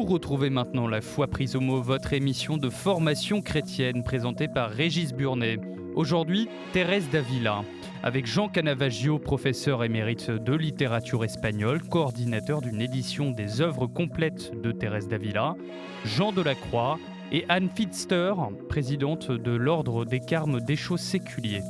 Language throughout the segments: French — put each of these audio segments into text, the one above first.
retrouvez maintenant La Foi prise au mot, votre émission de formation chrétienne présentée par Régis Burnet. Aujourd'hui, Thérèse d'Avila, avec Jean Canavaggio, professeur émérite de littérature espagnole, coordinateur d'une édition des œuvres complètes de Thérèse d'Avila, Jean Delacroix et Anne Pfister, présidente de l'Ordre des Carmes Déchaux Séculiers.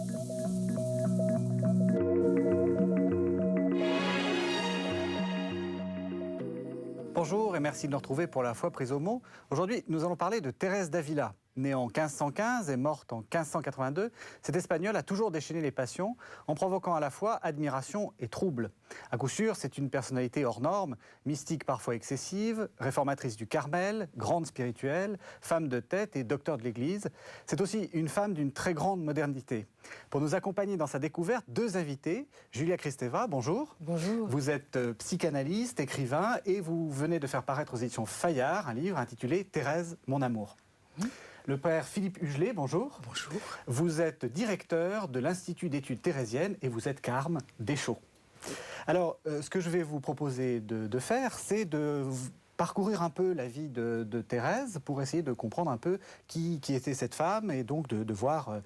Bonjour et merci de nous retrouver pour La Foi prise au mot. Aujourd'hui, nous allons parler de Thérèse d'Avila. Née en 1515 et morte en 1582, cette Espagnole a toujours déchaîné les passions en provoquant à la fois admiration et trouble. À coup sûr, c'est une personnalité hors norme, mystique parfois excessive, réformatrice du Carmel, grande spirituelle, femme de tête et docteur de l'Église. C'est aussi une femme d'une très grande modernité. Pour nous accompagner dans sa découverte, deux invités. Julia Kristeva, bonjour. Bonjour. Vous êtes psychanalyste, écrivain et vous venez de faire paraître aux éditions Fayard un livre intitulé « Thérèse, mon amour ». Le père Philippe Hugelet, bonjour. Bonjour. Vous êtes directeur de l'Institut d'études thérésiennes et vous êtes carme Déchaux. Alors, ce que je vais vous proposer de faire, c'est de parcourir un peu la vie de Thérèse pour essayer de comprendre un peu qui était cette femme et donc de voir,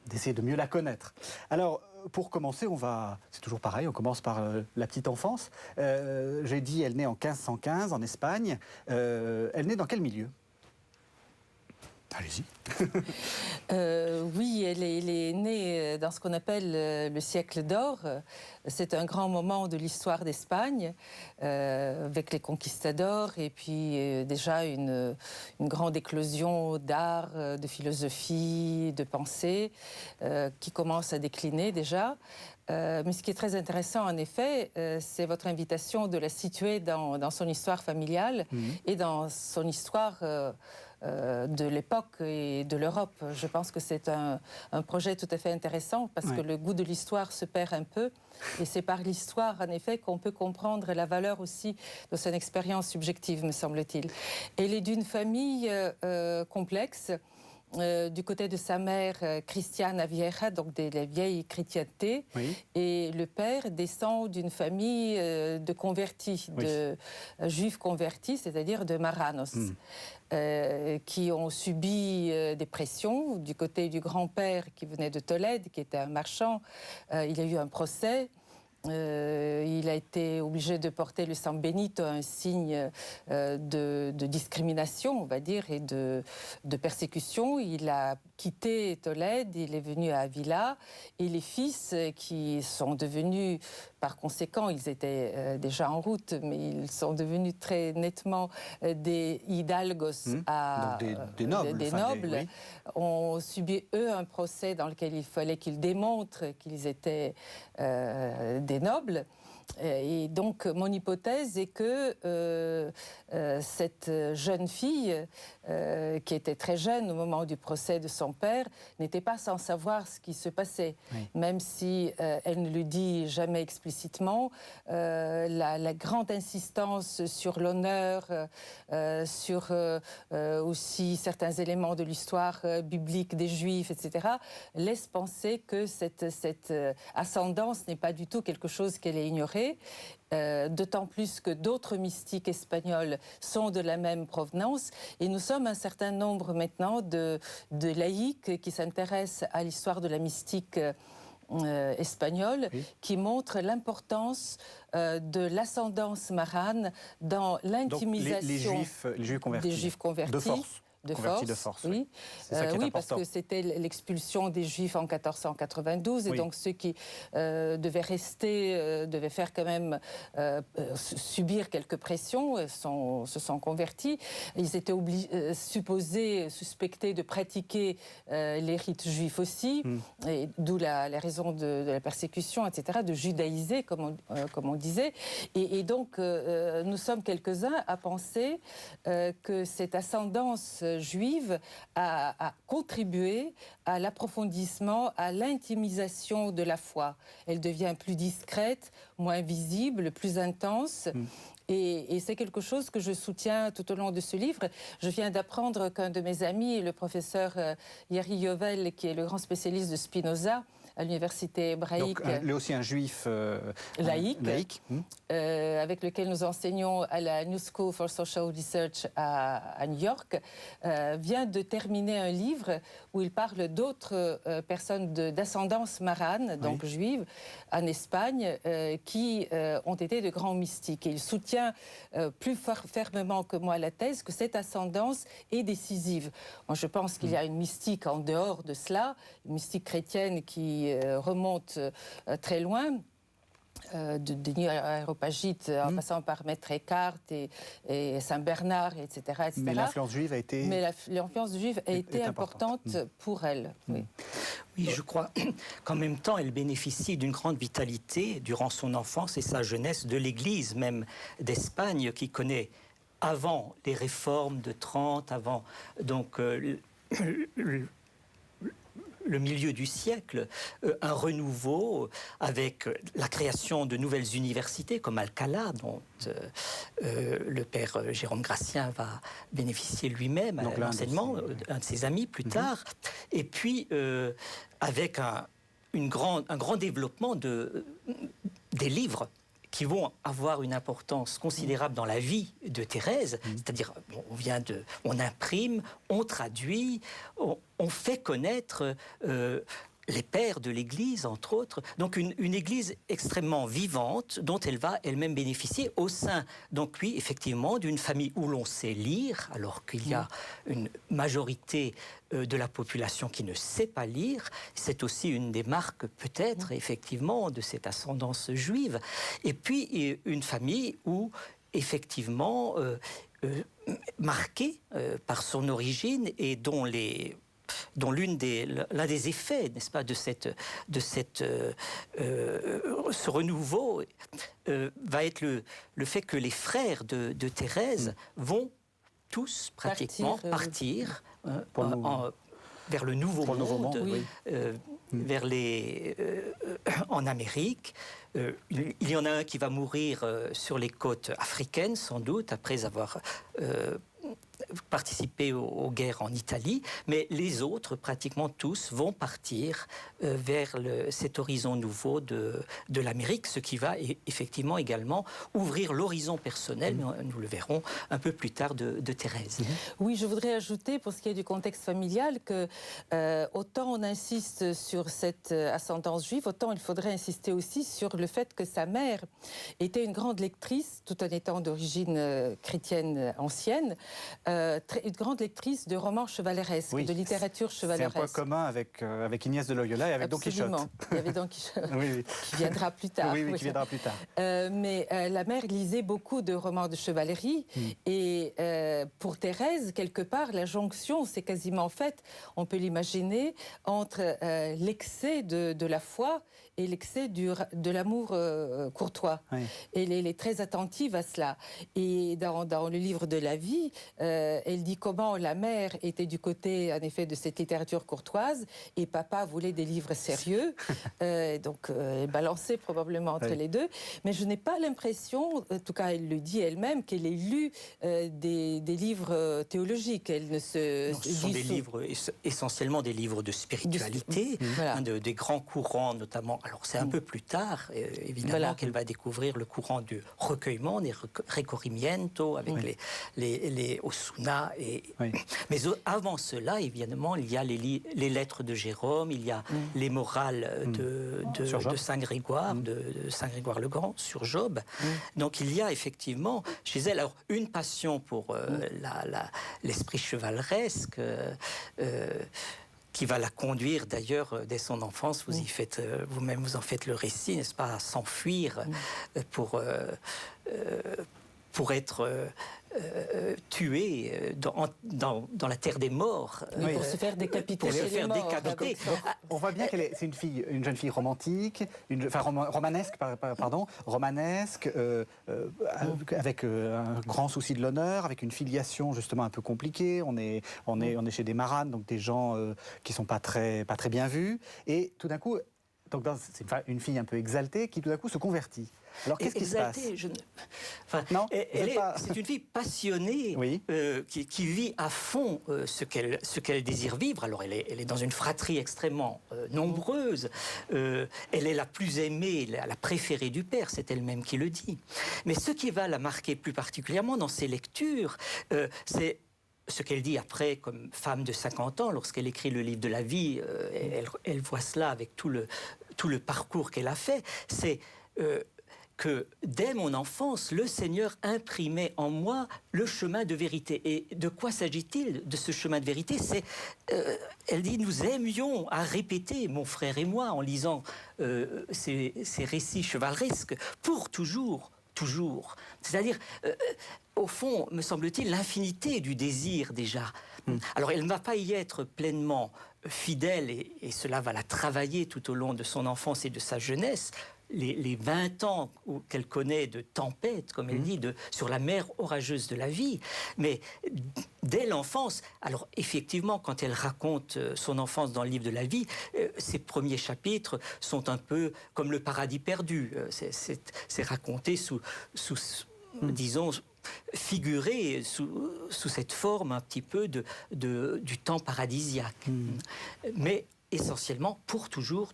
d'essayer de mieux la connaître. Alors, pour commencer, c'est toujours pareil, on commence par la petite enfance. J'ai dit, elle naît en 1515 en Espagne. Elle naît dans quel milieu ? Allez-y. Oui, elle est née dans ce qu'on appelle le siècle d'or. C'est un grand moment de l'histoire d'Espagne, avec les conquistadors et puis déjà une grande éclosion d'art, de philosophie, de pensée qui commence à décliner déjà. Mais ce qui est très intéressant, en effet, c'est votre invitation de la situer dans son histoire familiale et dans son histoire de l'époque et de l'Europe. Je pense que c'est un projet tout à fait intéressant parce que le goût de l'histoire se perd un peu et c'est par l'histoire, en effet, qu'on peut comprendre la valeur aussi de son expérience subjective, me semble-t-il. Elle est d'une famille complexe. Du côté de sa mère, Cristiana Vieja, donc de la vieille chrétienté, et le père descend d'une famille de convertis, de juifs convertis, c'est-à-dire de marranos, qui ont subi des pressions. Du côté du grand-père qui venait de Tolède, qui était un marchand, il y a eu un procès. Il a été obligé de porter le San Benito, un signe de discrimination, on va dire, et de persécution. Il a quitté Tolède, il est venu à Avila, et les fils qui sont devenus, par conséquent, ils étaient déjà en route, mais ils sont devenus très nettement des hidalgos, des nobles, ont subi, eux, un procès dans lequel il fallait qu'ils démontrent qu'ils étaient des nobles. Et donc, mon hypothèse est que cette jeune fille, qui était très jeune au moment du procès de son père, n'était pas sans savoir ce qui se passait. Même si elle ne le dit jamais explicitement, la grande insistance sur l'honneur, sur aussi certains éléments de l'histoire biblique des Juifs, etc., laisse penser que cette ascendance n'est pas du tout quelque chose qu'elle ait ignoré. D'autant plus que d'autres mystiques espagnols sont de la même provenance et nous sommes un certain nombre maintenant de laïcs qui s'intéressent à l'histoire de la mystique espagnole, qui montrent l'importance de l'ascendance marrane dans l'intimisation les juifs convertis, des juifs convertis. De force. Oui. C'est ça qui est important. Parce que c'était l'expulsion des Juifs en 1492, et donc ceux qui devaient rester, devaient faire quand même subir quelques pressions, se sont convertis. Ils étaient suspectés de pratiquer les rites juifs aussi, et d'où la raison de la persécution, etc., de judaïser, comme on disait. Et donc, nous sommes quelques-uns à penser que cette ascendance juive a contribué à l'approfondissement, à l'intimisation de la foi. Elle devient plus discrète, moins visible, plus intense. Et c'est quelque chose que je soutiens tout au long de ce livre. Je viens d'apprendre qu'un de mes amis, le professeur Yeri Yovel, qui est le grand spécialiste de Spinoza, à l'université hébraïque. Donc, lui aussi un juif laïque. Avec lequel nous enseignons à la New School for Social Research à New York, vient de terminer un livre où il parle d'autres personnes d'ascendance marane, donc juive, en Espagne, qui ont été de grands mystiques. Et il soutient plus fermement que moi la thèse que cette ascendance est décisive. Moi, je pense qu'il y a une mystique en dehors de cela, une mystique chrétienne qui remonte très loin. De Aréopagite, en passant par Maître Eckhart et Saint-Bernard, etc., etc. Mais l'influence juive a été... Mais l'influence juive a été importante pour elle. Oui. Oui, je crois qu'en même temps, elle bénéficie d'une grande vitalité durant son enfance et sa jeunesse de l'Église même d'Espagne, qui connaît, avant les réformes de Trente, avant donc le milieu du siècle, un renouveau avec la création de nouvelles universités comme Alcalá, dont le père Jérôme Gratien va bénéficier lui-même à l'enseignement, un de ses amis plus tard, et puis avec un grand développement des livres qui vont avoir une importance considérable dans la vie de Thérèse, c'est-à-dire on imprime, on traduit, on fait connaître les pères de l'Église, entre autres. Donc une Église extrêmement vivante dont elle va elle-même bénéficier au sein, donc oui, effectivement, d'une famille où l'on sait lire, alors qu'il y a une majorité de la population qui ne sait pas lire. C'est aussi une des marques, peut-être, effectivement, de cette ascendance juive. Et puis, une famille où, effectivement, marquée par son origine et dont l'un des effets, n'est-ce pas, de ce renouveau va être le fait que les frères de Thérèse vont tous pratiquement partir vers le nouveau monde, vers en Amérique. Il y en a un qui va mourir sur les côtes africaines, sans doute, après avoir participé aux guerres en Italie, mais les autres, pratiquement tous, vont partir vers cet horizon nouveau de l'Amérique, ce qui va effectivement également ouvrir l'horizon personnel, mais nous le verrons un peu plus tard, de Thérèse. Oui, je voudrais ajouter, pour ce qui est du contexte familial, que autant on insiste sur cette ascendance juive, autant il faudrait insister aussi sur le fait que sa mère était une grande lectrice, tout en étant d'origine chrétienne ancienne, une grande lectrice de romans chevaleresques, de littérature chevaleresque. C'est un point commun avec Agnès de Loyola et avec Don Quichotte. Il y avait Don Quichotte, qui viendra plus tard. Oui, qui viendra plus tard. Mais la mère lisait beaucoup de romans de chevalerie et pour Thérèse, quelque part, la jonction s'est quasiment faite, on peut l'imaginer, entre l'excès de la foi et l'excès de l'amour courtois. Et elle est très attentive à cela. Et dans le livre de la vie, elle dit comment la mère était du côté, en effet, de cette littérature courtoise et papa voulait des livres sérieux. Donc, elle balançait probablement entre les deux. Mais je n'ai pas l'impression, en tout cas, elle le dit elle-même, qu'elle ait lu des livres théologiques. Elle ne se... Ce sont des livres, essentiellement des livres de spiritualité, des grands courants, notamment. Alors, c'est un peu plus tard, évidemment, qu'elle va découvrir le courant du recueillement, des Recorrimiento, avec les Osuna. Mais avant cela, évidemment, il y a les lettres de Jérôme, il y a les morales de Saint Grégoire, de Saint Grégoire le Grand, sur Job. Donc il y a effectivement chez elle une passion pour l'esprit chevaleresque, qui va la conduire d'ailleurs dès son enfance. Vous-même vous en faites le récit, n'est-ce pas, à s'enfuir pour être tué dans la terre des morts. Pour se faire décapiter. On voit bien qu'elle c'est une jeune fille romantique, romanesque, avec un grand souci de l'honneur, avec une filiation justement un peu compliquée. On est chez des maranes, donc des gens qui sont pas très bien vus. Et tout d'un coup, c'est une fille un peu exaltée qui tout d'un coup se convertit. Alors qu'est-ce qui se passe? Non, c'est une fille passionnée, oui. qui vit à fond ce qu'elle désire vivre. Alors elle est dans une fratrie extrêmement nombreuse. Elle est la plus aimée, la préférée du père, c'est elle-même qui le dit. Mais ce qui va la marquer plus particulièrement dans ses lectures, c'est ce qu'elle dit après comme femme de 50 ans, lorsqu'elle écrit le livre de la vie, elle voit cela avec tout le parcours qu'elle a fait, c'est que dès mon enfance, le Seigneur imprimait en moi le chemin de vérité. Et de quoi s'agit-il de ce chemin de vérité? Elle dit, nous aimions à répéter, mon frère et moi, en lisant ces récits chevaleresques, pour toujours. C'est-à-dire, au fond, me semble-t-il, l'infinité du désir déjà. Alors, elle ne va pas y être pleinement fidèle, et cela va la travailler tout au long de son enfance et de sa jeunesse, les 20 ans qu'elle connaît de tempête, comme elle dit, sur la mer orageuse de la vie. Mais dès l'enfance, alors effectivement, quand elle raconte son enfance dans le livre de la vie, ses premiers chapitres sont un peu comme le paradis perdu. C'est raconté sous disons, figuré sous cette forme un petit peu du temps paradisiaque. Mais essentiellement, pour toujours,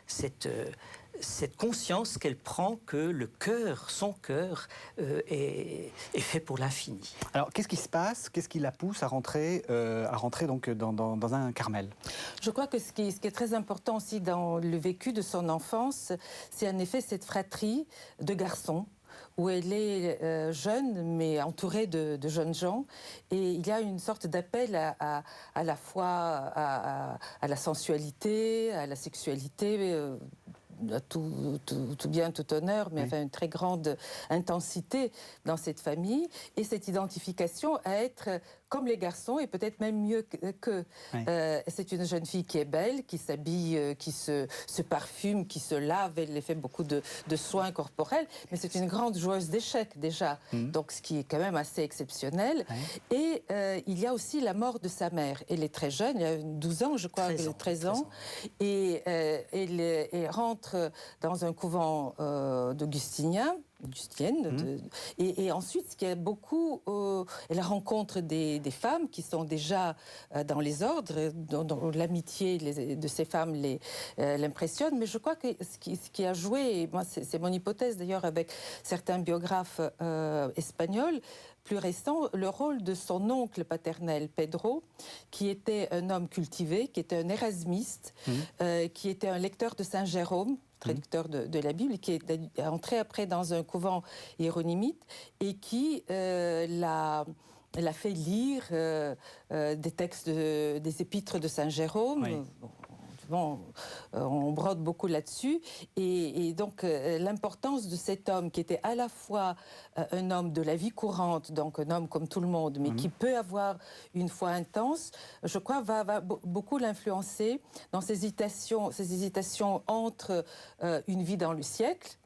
cette conscience qu'elle prend que le cœur, son cœur, est fait pour l'infini. Alors, qu'est-ce qui se passe? Qu'est-ce qui la pousse à rentrer donc dans un Carmel? Je crois que ce qui est très important aussi dans le vécu de son enfance, c'est en effet cette fratrie de garçons, où elle est jeune, mais entourée de jeunes gens. Et il y a une sorte d'appel à la fois à la sensualité, à la sexualité, tout bien, tout honneur, mais enfin une très grande intensité dans cette famille, et cette identification à être comme les garçons, et peut-être même mieux qu'eux. C'est une jeune fille qui est belle, qui s'habille, qui se parfume, qui se lave, elle fait beaucoup de soins corporels, mais c'est une grande joueuse d'échecs déjà, donc ce qui est quand même assez exceptionnel. Et il y a aussi la mort de sa mère. Elle est très jeune, il y a 12 ans, je crois, 13 ans, et elle rentre dans un couvent d'Augustinienne, et ensuite, ce qui est beaucoup, elle rencontre des femmes qui sont déjà dans les ordres, dont l'amitié de ces femmes l'impressionne, mais je crois que ce qui a joué, et moi c'est mon hypothèse d'ailleurs avec certains biographes espagnols plus récents, le rôle de son oncle paternel Pedro, qui était un homme cultivé, qui était un érasmiste, qui était un lecteur de Saint Jérôme, traducteur de la Bible, qui est entré après dans un couvent hieronymite et qui l'a fait lire des textes des épîtres de Saint Jérôme. On brode beaucoup là-dessus. Et donc, l'importance de cet homme qui était à la fois un homme de la vie courante, donc un homme comme tout le monde, mais qui peut avoir une foi intense, je crois, va beaucoup l'influencer dans ses hésitations entre une vie dans le siècle,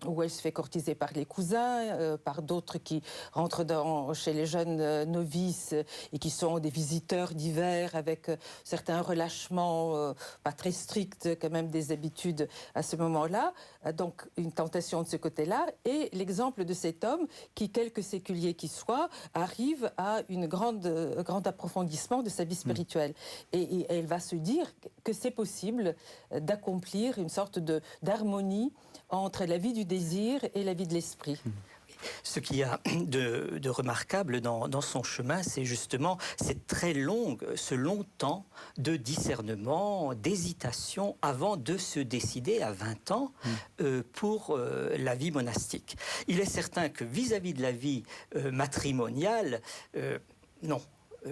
où elle se fait courtiser par les cousins, par d'autres qui rentrent chez les jeunes novices et qui sont des visiteurs divers avec certains relâchements pas très stricts quand même des habitudes à ce moment-là. Donc une tentation de ce côté-là, et l'exemple de cet homme qui, quelque séculier qu'il soit, arrive à un grand approfondissement de sa vie spirituelle. Et elle va se dire que c'est possible d'accomplir une sorte d'harmonie entre la vie du désir et la vie de l'esprit. Ce qu'il y a de remarquable dans son chemin, c'est justement ce long temps de discernement, d'hésitation avant de se décider à 20 ans pour la vie monastique. Il est certain que vis-à-vis de la vie matrimoniale, non,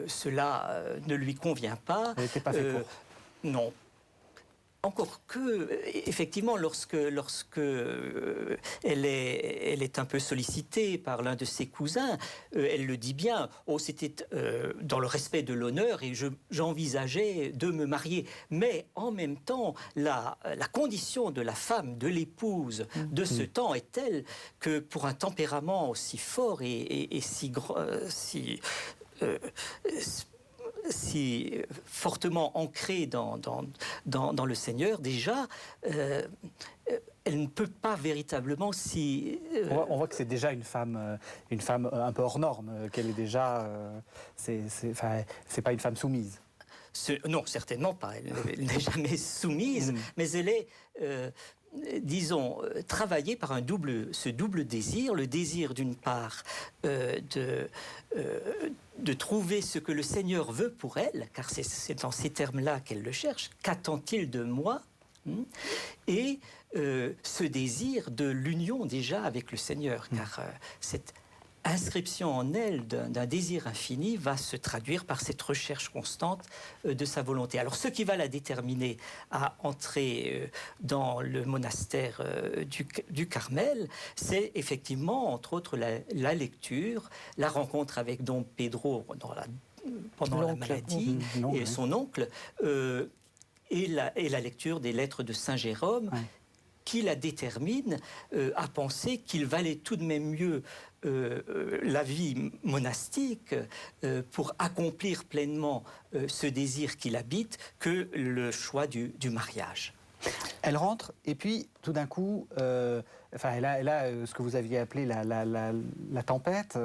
cela ne lui convient pas. Elle n'était pas fait pour. Non. Encore que, effectivement, lorsque elle est un peu sollicitée par l'un de ses cousins, elle le dit bien, c'était dans le respect de l'honneur et j'envisageais de me marier. Mais en même temps, la condition de la femme, de l'épouse de ce temps est telle que pour un tempérament aussi fort et si fortement ancré dans le Seigneur, déjà, elle ne peut pas véritablement si... On voit que c'est déjà une femme un peu hors norme, qu'elle est déjà... c'est pas une femme soumise. Non, certainement pas. Elle n'est jamais soumise, mais elle est, disons, travaillée par ce double désir. Le désir, d'une part, de trouver ce que le Seigneur veut pour elle, car c'est dans ces termes-là qu'elle le cherche. Qu'attend-il de moi ? Et ce désir de l'union déjà avec le Seigneur, car cette inscription en elle d'un désir infini va se traduire par cette recherche constante de sa volonté. Alors ce qui va la déterminer à entrer dans le monastère du Carmel, c'est effectivement, entre autres, la lecture, la rencontre avec Dom Pedro pendant la maladie, et son oncle, et la lecture des lettres de Saint Jérôme, qui la détermine à penser qu'il valait tout de même mieux la vie monastique pour accomplir pleinement ce désir qui l'habite que le choix du mariage. Elle rentre et puis tout d'un coup, elle a ce que vous aviez appelé la tempête.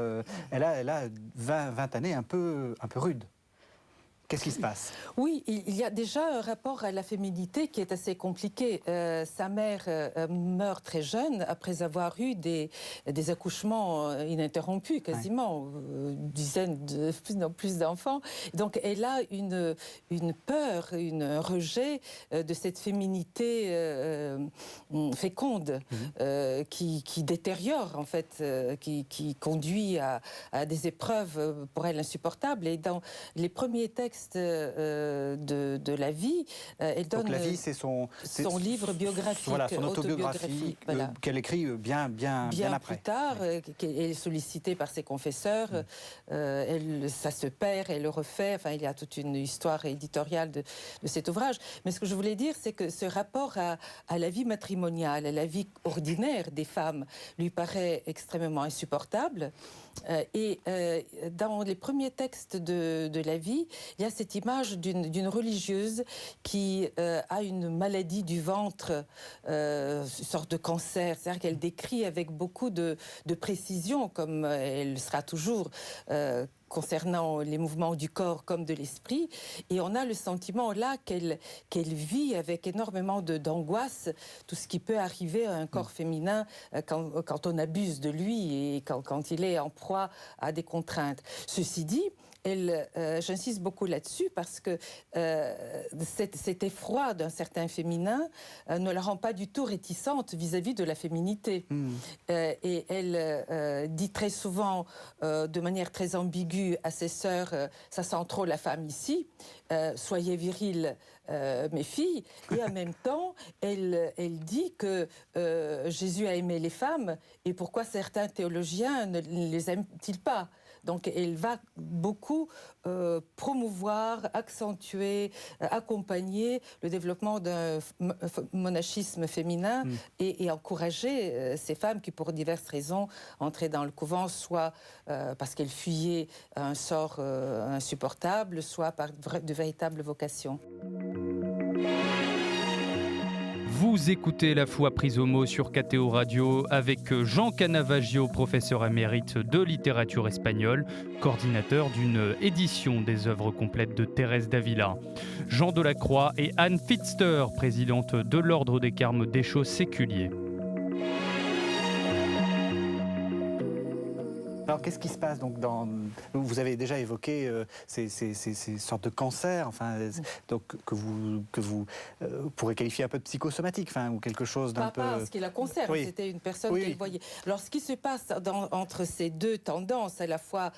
Elle a 20 années un peu rudes. Qu'est-ce qui se passe? Oui, il y a déjà un rapport à la féminité qui est assez compliqué. Sa mère meurt très jeune après avoir eu des accouchements ininterrompus, quasiment, dizaines de plus d'enfants. Donc elle a une peur, un rejet de cette féminité féconde qui détériore, en fait, qui conduit à des épreuves pour elle insupportables. Et dans les premiers textes de la vie, elle donne... Donc la vie, c'est son livre biographique. Voilà, son autobiographie voilà. Qu'elle écrit bien après. Plus tard, elle est sollicitée par ses confesseurs, ça se perd, elle le refait, enfin il y a toute une histoire éditoriale de cet ouvrage. Mais ce que je voulais dire, c'est que ce rapport à la vie matrimoniale, à la vie ordinaire des femmes, lui paraît extrêmement insupportable. Et dans les premiers textes de la vie, il y a cette image d'une religieuse qui a une maladie du ventre, une sorte de cancer. C'est-à-dire qu'elle décrit avec beaucoup de précision, comme elle sera toujours concernant les mouvements du corps comme de l'esprit. Et on a le sentiment là qu'elle vit avec énormément d'angoisse tout ce qui peut arriver à un corps féminin quand on abuse de lui et quand il est en proie à des contraintes. Ceci dit, j'insiste beaucoup là-dessus parce que cet effroi d'un certain féminin ne la rend pas du tout réticente vis-à-vis de la féminité. Et elle dit très souvent, de manière très ambiguë, à ses sœurs, ça sent trop la femme ici, soyez viriles, mes filles. Et en même temps, elle dit que Jésus a aimé les femmes, et pourquoi certains théologiens ne les aiment-ils pas? Donc elle va beaucoup promouvoir, accentuer, accompagner le développement d'un monachisme féminin et encourager ces femmes qui, pour diverses raisons, entraient dans le couvent, soit parce qu'elles fuyaient un sort insupportable, soit par de véritables vocations. Vous écoutez La Foi prise au mot sur KTO Radio avec Jean Canavagio, professeur émérite de littérature espagnole, coordinateur d'une édition des œuvres complètes de Thérèse d'Avila. Jean Delacroix et Anne Pfister, présidente de l'Ordre des Carmes Déchaux séculiers. Alors, qu'est-ce qui se passe donc vous avez déjà évoqué ces sortes de cancers, donc que vous pourrez qualifier un peu de psychosomatique, ou quelque chose d'un peu. Pas ce qui la concerne, c'était une personne qu'elle voyait. Alors, ce qui se passe entre ces deux tendances, à la fois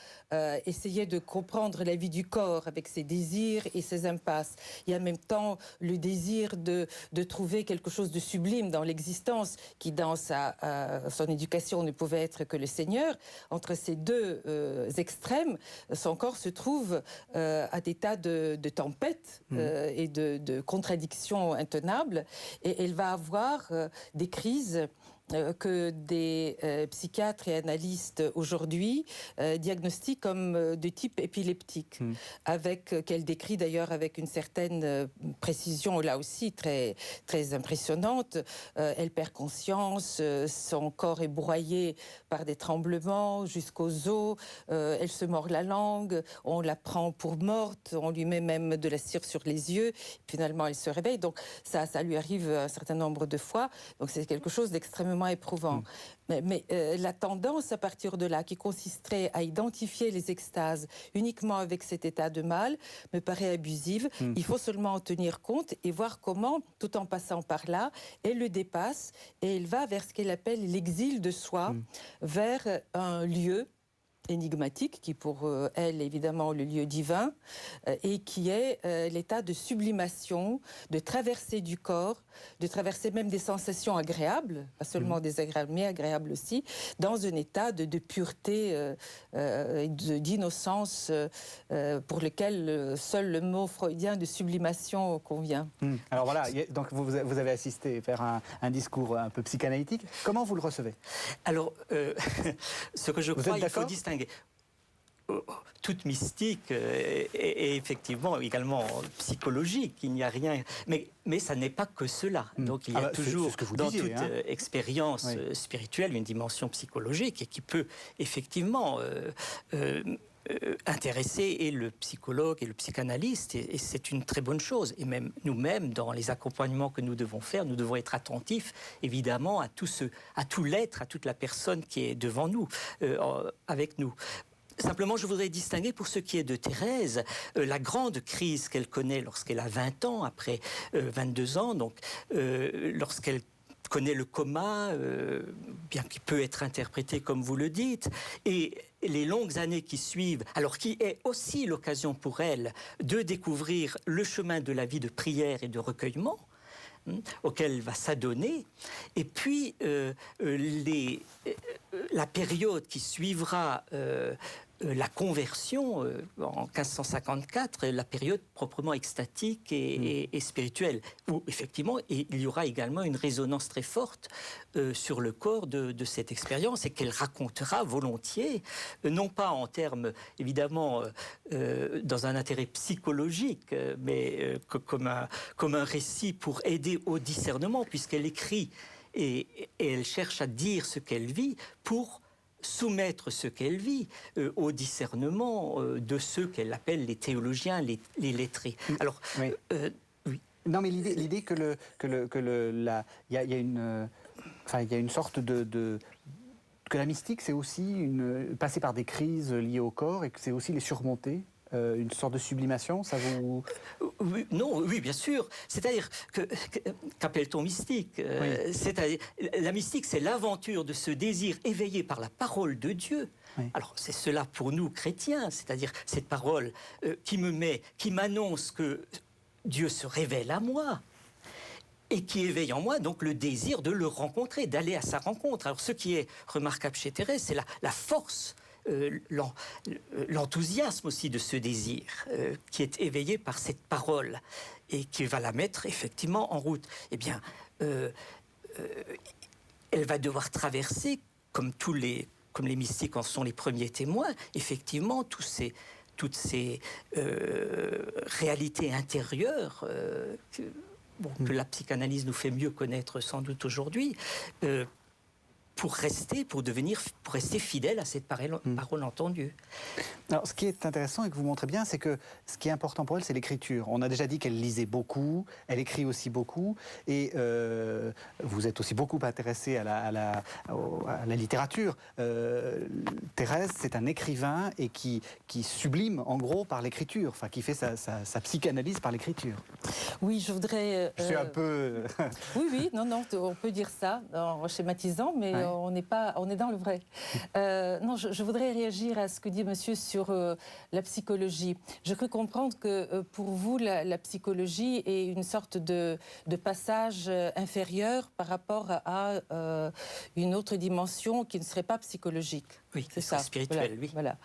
essayer de comprendre la vie du corps avec ses désirs et ses impasses, et en même temps le désir de trouver quelque chose de sublime dans l'existence, qui dans son éducation ne pouvait être que le Seigneur. Entre ces deux extrêmes, son corps se trouve à des tas de tempêtes et de contradictions intenables, et elle va avoir des crises que des psychiatres et analystes aujourd'hui diagnostiquent comme de type épileptique, qu'elle décrit d'ailleurs avec une certaine précision, là aussi très, très impressionnante. Elle perd conscience, son corps est broyé par des tremblements jusqu'aux os, elle se mord la langue, on la prend pour morte, on lui met même de la cire sur les yeux, finalement elle se réveille. Donc ça lui arrive un certain nombre de fois, donc c'est quelque chose d'extrêmement éprouvant. Mais la tendance à partir de là, qui consisterait à identifier les extases uniquement avec cet état de mal, me paraît abusive. Il faut seulement en tenir compte et voir comment, tout en passant par là, elle le dépasse et elle va vers ce qu'elle appelle l'exil de soi, vers un lieu énigmatique, qui pour elle, évidemment, le lieu divin, et qui est l'état de sublimation, de traversée du corps, de traverser même des sensations agréables, pas seulement désagréables, mais agréables aussi, dans un état de pureté, d'innocence, pour lequel seul le mot freudien de sublimation convient. Alors voilà, donc vous avez assisté faire un discours un peu psychanalytique. Comment vous le recevez? Alors, ce que je crois, il faut distinguer. Toute mystique est effectivement également psychologique, il n'y a rien... Mais ça n'est pas que cela. Donc il y a toujours, dans toute expérience spirituelle, une dimension psychologique et qui peut effectivement... intéresser et le psychologue et le psychanalyste, et c'est une très bonne chose. Et même nous-mêmes, dans les accompagnements que nous devons faire, nous devons être attentifs, évidemment, à tout l'être, à toute la personne qui est devant nous, avec nous. Simplement, je voudrais distinguer pour ce qui est de Thérèse, la grande crise qu'elle connaît lorsqu'elle a 20 ans, après 22 ans, donc lorsqu'elle connaît le coma, bien qu'il peut être interprété comme vous le dites, et les longues années qui suivent, alors qui est aussi l'occasion pour elle de découvrir le chemin de la vie de prière et de recueillement, auquel elle va s'adonner, et puis la période qui suivra la conversion en 1554, la période proprement extatique et spirituelle, où effectivement il y aura également une résonance très forte sur le corps de cette expérience, et qu'elle racontera volontiers, non pas en termes évidemment dans un intérêt psychologique, mais comme un récit pour aider au discernement, puisqu'elle écrit et elle cherche à dire ce qu'elle vit pour soumettre ce qu'elle vit au discernement de ceux qu'elle appelle les théologiens, les lettrés. Alors, oui. Oui. Non, mais l'idée que il y a une sorte que la mystique, c'est aussi passer par des crises liées au corps, et que c'est aussi les surmonter. Une sorte de sublimation, ça vous... Oui, bien sûr. C'est-à-dire qu'appelle-t-on mystique C'est-à-dire, la mystique, c'est l'aventure de ce désir éveillé par la parole de Dieu. Oui. Alors, c'est cela pour nous, chrétiens, c'est-à-dire cette parole qui m'annonce que Dieu se révèle à moi, et qui éveille en moi donc le désir de le rencontrer, d'aller à sa rencontre. Alors, ce qui est remarquable chez Thérèse, c'est la force, l'enthousiasme aussi de ce désir qui est éveillé par cette parole et qui va la mettre effectivement en route. Eh bien, elle va devoir traverser, comme les mystiques en sont les premiers témoins, effectivement toutes ces réalités intérieures que la psychanalyse nous fait mieux connaître sans doute aujourd'hui, pour rester fidèle à cette parole entendue. Alors, ce qui est intéressant et que vous montrez bien, c'est que ce qui est important pour elle, c'est l'écriture. On a déjà dit qu'elle lisait beaucoup, elle écrit aussi beaucoup, et vous êtes aussi beaucoup intéressé à la littérature. Thérèse, c'est un écrivain et qui sublime, en gros, par l'écriture, enfin, qui fait sa psychanalyse par l'écriture. Oui, je voudrais... Je suis un peu... oui, non, on peut dire ça, en schématisant, mais ouais. On est dans le vrai. Non, je voudrais réagir à ce que dit monsieur sur la psychologie. Je creux comprendre que pour vous, la psychologie est une sorte de passage inférieur par rapport à une autre dimension qui ne serait pas psychologique. Oui, c'est ça, spirituel, oui. Voilà.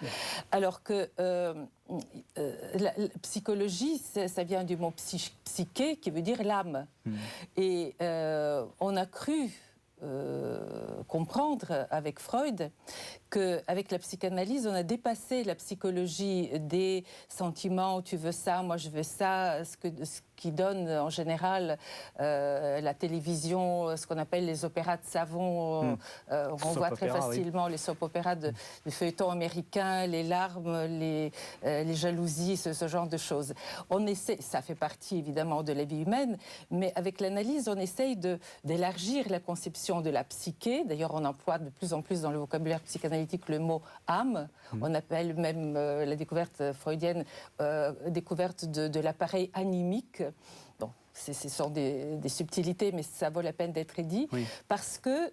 Alors que la psychologie, ça vient du mot psyché, qui veut dire l'âme. Et on a cru comprendre avec Freud qu'avec la psychanalyse, on a dépassé la psychologie des sentiments, tu veux ça, moi je veux ça, ce qui donne en général la télévision, ce qu'on appelle les opéras de savon. On voit très facilement les soap-opéras du feuilleton américain, les larmes, les jalousies, ce genre de choses. On essaie, ça fait partie évidemment de la vie humaine, mais avec l'analyse, on essaye d'élargir la conception de la psyché. D'ailleurs, on emploie de plus en plus dans le vocabulaire psychanalytique le mot âme. On appelle même la découverte freudienne découverte de l'appareil animique. Bon, ce sont des subtilités, mais ça vaut la peine d'être dit, parce que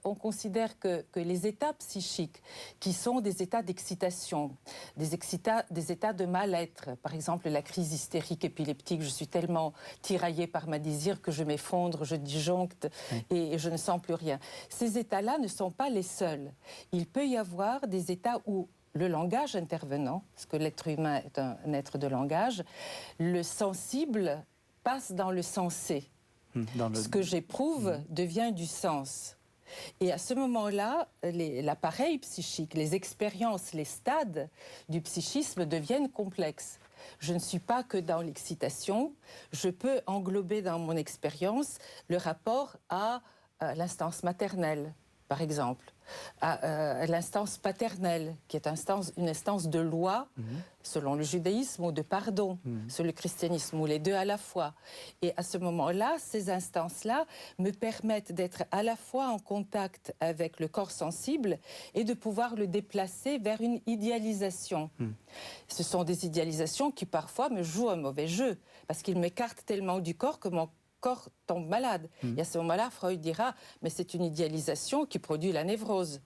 on considère que les états psychiques, qui sont des états d'excitation, des états de mal-être, par exemple la crise hystérique épileptique, je suis tellement tiraillée par ma désir que je m'effondre, je disjoncte et je ne sens plus rien. Ces états-là ne sont pas les seuls. Il peut y avoir des états où le langage intervenant, parce que l'être humain est un être de langage, le sensible passe dans le sensé. Ce que j'éprouve devient du sens. Et à ce moment-là, l'appareil psychique, les expériences, les stades du psychisme deviennent complexes. Je ne suis pas que dans l'excitation, je peux englober dans mon expérience le rapport à l'instance maternelle, par exemple, à l'instance paternelle, qui est une instance de loi, selon le judaïsme, ou de pardon, selon le christianisme, ou les deux à la fois. Et à ce moment-là, ces instances-là me permettent d'être à la fois en contact avec le corps sensible et de pouvoir le déplacer vers une idéalisation. Ce sont des idéalisations qui parfois me jouent un mauvais jeu, parce qu'ils m'écartent tellement du corps que mon corps tombe malade. Et à ce moment-là, Freud dira, mais c'est une idéalisation qui produit la névrose.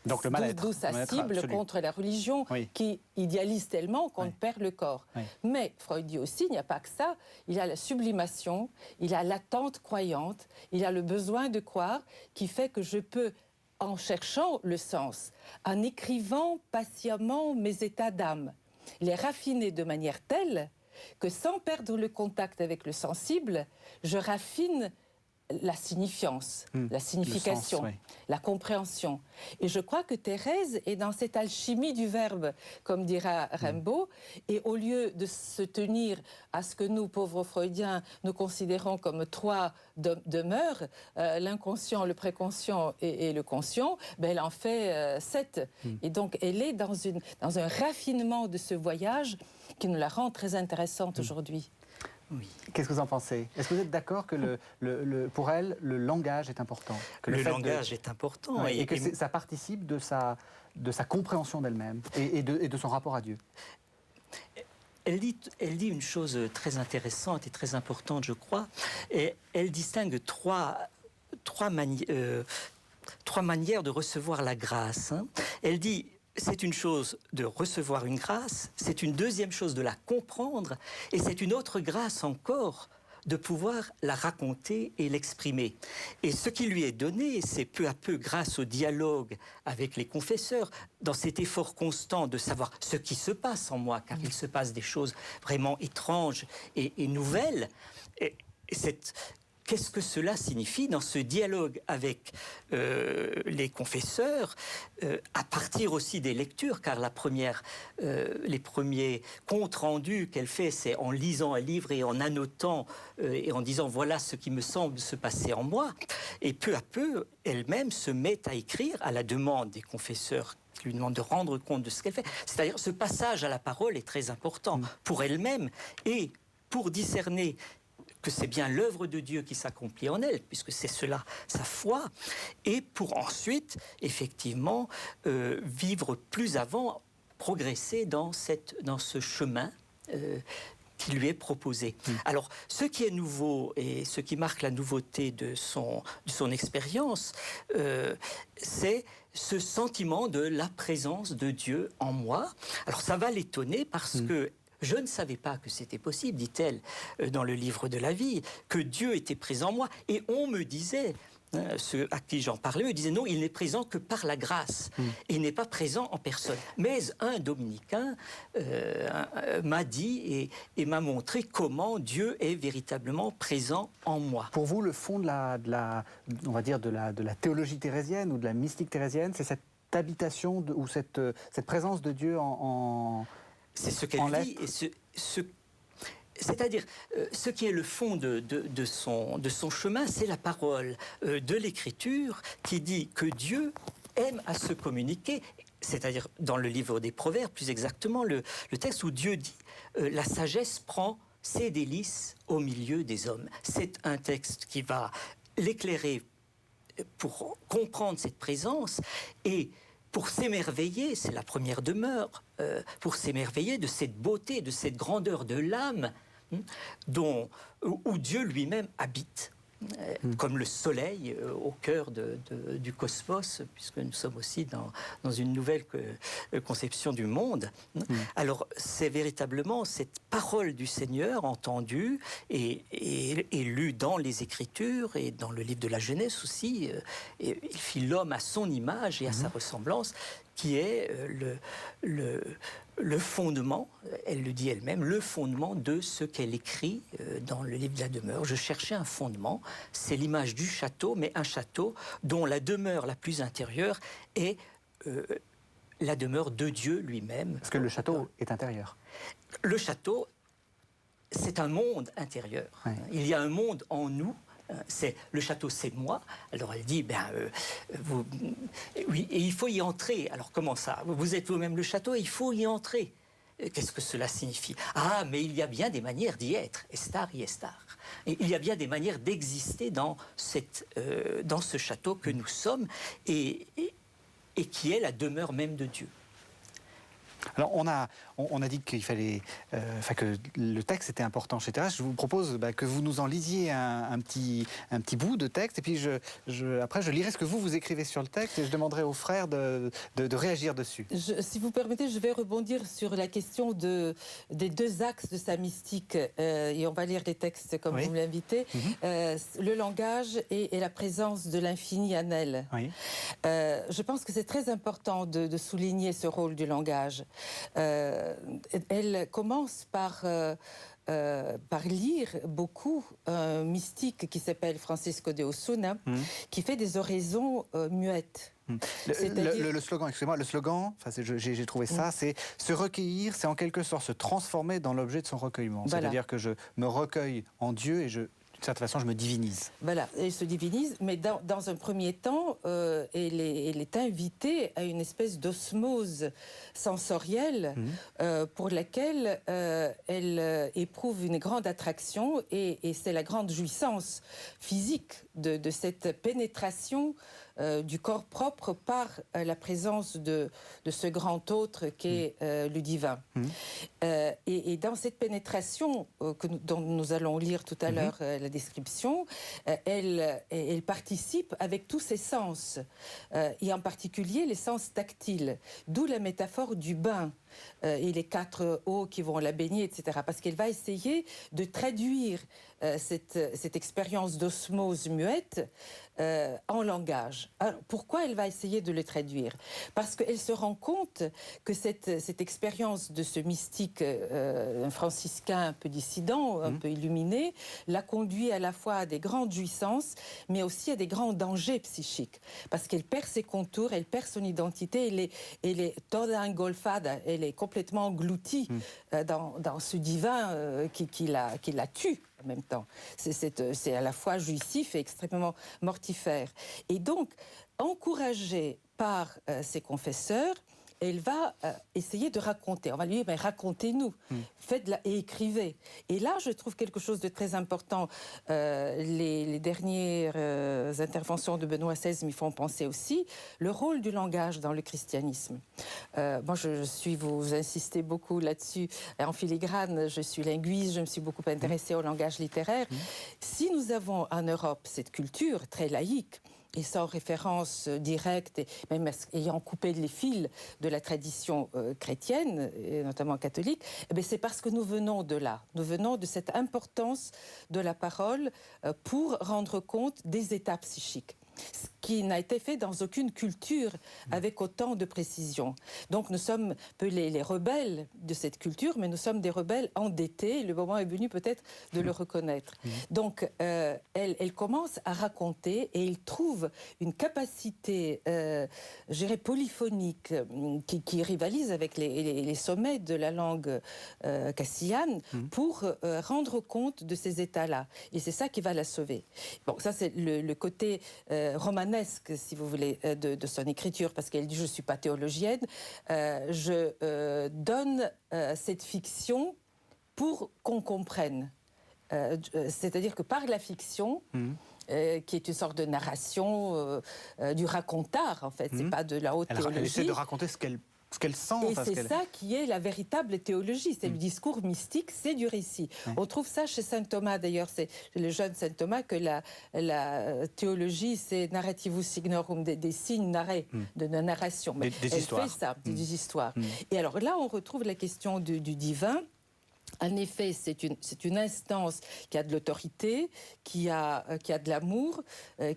Donc le mal-être. D'où sa cible absolu contre la religion, qui idéalise tellement qu'on perd le corps. Mais Freud dit aussi, il n'y a pas que ça, il y a la sublimation, il y a l'attente croyante, il y a le besoin de croire, qui fait que je peux, en cherchant le sens, en écrivant patiemment mes états d'âme, les raffiner de manière telle que sans perdre le contact avec le sensible, je raffine la signifiance, la signification, la compréhension. Et je crois que Thérèse est dans cette alchimie du verbe, comme dira Rimbaud, et au lieu de se tenir à ce que nous, pauvres Freudiens, nous considérons comme trois demeures, l'inconscient, le préconscient et le conscient, ben, elle en fait 7. Et donc elle est dans un raffinement de ce voyage qui nous la rend très intéressante aujourd'hui. Oui. Qu'est-ce que vous en pensez? Est-ce que vous êtes d'accord que pour elle, le langage est important, que le langage est important. Et que ça participe de sa compréhension d'elle-même et de son rapport à Dieu? Elle dit une chose très intéressante et très importante, je crois. Et elle distingue trois manières de recevoir la grâce. Elle dit... C'est une chose de recevoir une grâce, c'est une deuxième chose de la comprendre, et c'est une autre grâce encore de pouvoir la raconter et l'exprimer. Et ce qui lui est donné, c'est peu à peu, grâce au dialogue avec les confesseurs, dans cet effort constant de savoir ce qui se passe en moi, car il se passe des choses vraiment étranges et nouvelles. Qu'est-ce que cela signifie dans ce dialogue avec les confesseurs, à partir aussi des lectures, car les premiers comptes rendus qu'elle fait, c'est en lisant un livre et en annotant et en disant voilà ce qui me semble se passer en moi. Et peu à peu, elle-même se met à écrire à la demande des confesseurs qui lui demandent de rendre compte de ce qu'elle fait. C'est-à-dire ce passage à la parole est très important pour elle-même et pour discerner que c'est bien l'œuvre de Dieu qui s'accomplit en elle, puisque c'est cela, sa foi, et pour ensuite, effectivement, vivre plus avant, progresser dans ce chemin qui lui est proposé. Alors, ce qui est nouveau et ce qui marque la nouveauté de son expérience, c'est ce sentiment de la présence de Dieu en moi. Alors, ça va l'étonner parce que je ne savais pas que c'était possible, dit-elle dans le livre de la vie, que Dieu était présent en moi. Et on me disait, ceux à qui j'en parlais, eux disaient non, il n'est présent que par la grâce. Il n'est pas présent en personne. Mais un dominicain m'a dit et m'a montré comment Dieu est véritablement présent en moi. Pour vous, le fond on va dire de la théologie thérésienne ou de la mystique thérésienne, c'est cette habitation ou cette présence de Dieu c'est ce qu'elle dit et c'est-à-dire, ce qui est le fond de son chemin, c'est la parole de l'Écriture qui dit que Dieu aime à se communiquer, c'est-à-dire dans le livre des Proverbes, plus exactement, le texte où Dieu dit « La sagesse prend ses délices au milieu des hommes ». C'est un texte qui va l'éclairer pour comprendre cette présence et pour s'émerveiller, c'est la première demeure, pour s'émerveiller de cette beauté, de cette grandeur de l'âme où Dieu lui-même habite, comme le soleil au cœur du cosmos, puisque nous sommes aussi dans une nouvelle conception du monde. Alors c'est véritablement cette parole du Seigneur entendue et lue dans les Écritures et dans le livre de la Genèse aussi. Il fit l'homme à son image et à sa ressemblance, qui est le fondement, elle le dit elle-même, le fondement de ce qu'elle écrit dans le livre de la demeure. Je cherchais un fondement, c'est l'image du château, mais un château dont la demeure la plus intérieure est la demeure de Dieu lui-même. Parce que le château est intérieur. Le château, c'est un monde intérieur. Oui. Il y a un monde en nous. Le château, c'est moi. Alors elle dit, oui, et il faut y entrer. Alors comment ça? Vous êtes vous-même le château et il faut y entrer. Qu'est-ce que cela signifie? Ah, mais il y a bien des manières d'y être. Estar y estar. Et il y a bien des manières d'exister dans ce château que nous sommes et qui est la demeure même de Dieu. Alors on a dit qu'il fallait, que le texte était important chez Thérèse. Je vous propose que vous nous en lisiez un petit bout de texte et puis après je lirai ce que vous écrivez sur le texte et je demanderai aux frères de réagir dessus. Si vous permettez, je vais rebondir sur la question des deux axes de sa mystique et on va lire les textes comme vous me l'invitez. Le langage et la présence de l'infini en elle. Oui. Je pense que c'est très important de souligner ce rôle du langage. Elle commence par lire beaucoup un mystique qui s'appelle Francisco de Osuna, qui fait des oraisons muettes. Le slogan, excusez-moi, le slogan, j'ai trouvé ça, c'est se recueillir, c'est en quelque sorte se transformer dans l'objet de son recueillement. Voilà. C'est-à-dire que je me recueille en Dieu et d'une certaine façon, je me divinise. Voilà, elle se divinise, mais dans un premier temps, elle est invitée à une espèce d'osmose sensorielle pour laquelle elle éprouve une grande attraction et c'est la grande jouissance physique de cette pénétration du corps propre par la présence de ce grand autre qu'est le divin. Et dans cette pénétration dont nous allons lire tout à l'heure la description, elle participe avec tous ses sens, et en particulier les sens tactiles, d'où la métaphore du bain et les 4 eaux qui vont la baigner, etc. Parce qu'elle va essayer de traduire cette expérience d'osmose muette en langage. Alors, pourquoi elle va essayer de le traduire? Parce qu'elle se rend compte que cette expérience de ce mystique un franciscain un peu dissident, un peu illuminé, l'a conduit à la fois à des grandes jouissances, mais aussi à des grands dangers psychiques. Parce qu'elle perd ses contours, elle perd son identité, elle est toda engolfada, elle est complètement engloutie dans ce divin qui la tue. En même temps, c'est à la fois jouissif et extrêmement mortifère. Et donc, encouragée par ses confesseurs, elle va essayer de raconter. On va lui dire, mais racontez-nous, faites-la et écrivez. Et là, je trouve quelque chose de très important. Les dernières interventions de Benoît XVI m'y font penser aussi, le rôle du langage dans le christianisme. Moi, vous insistez beaucoup là-dessus. En filigrane, je suis linguiste, je me suis beaucoup intéressée au langage littéraire. Si nous avons en Europe cette culture très laïque, et sans référence directe, et même ayant coupé les fils de la tradition chrétienne, et notamment catholique, c'est parce que nous venons de là. Nous venons de cette importance de la parole pour rendre compte des états psychiques. ce qui n'a été fait dans aucune culture avec autant de précision. Donc nous sommes un peu les rebelles de cette culture, mais nous sommes des rebelles endettés. Le moment est venu peut-être de le reconnaître. Donc elle commence à raconter et il trouve une capacité, je dirais, polyphonique qui rivalise avec les sommets de la langue castillane pour rendre compte de ces états-là. Et c'est ça qui va la sauver. Bon, ça c'est le côté romanesque, si vous voulez, de son écriture, parce qu'elle dit « je ne suis pas théologienne, je donne cette fiction pour qu'on comprenne ». C'est-à-dire que par la fiction, qui est une sorte de narration du racontard, en fait, c'est pas de la haute théologie. Elle essaie de raconter ce qu'elle sent. Et c'est ça qui est la véritable théologie, c'est le discours mystique, c'est du récit. On trouve ça chez saint Thomas, d'ailleurs, c'est le jeune saint Thomas, que la théologie, c'est narrativus signorum, des signes narrés, de narration. Mais des elle histoires. fait ça, des histoires. Et alors là, on retrouve la question du divin. En effet, c'est une instance qui a de l'autorité, qui a de l'amour,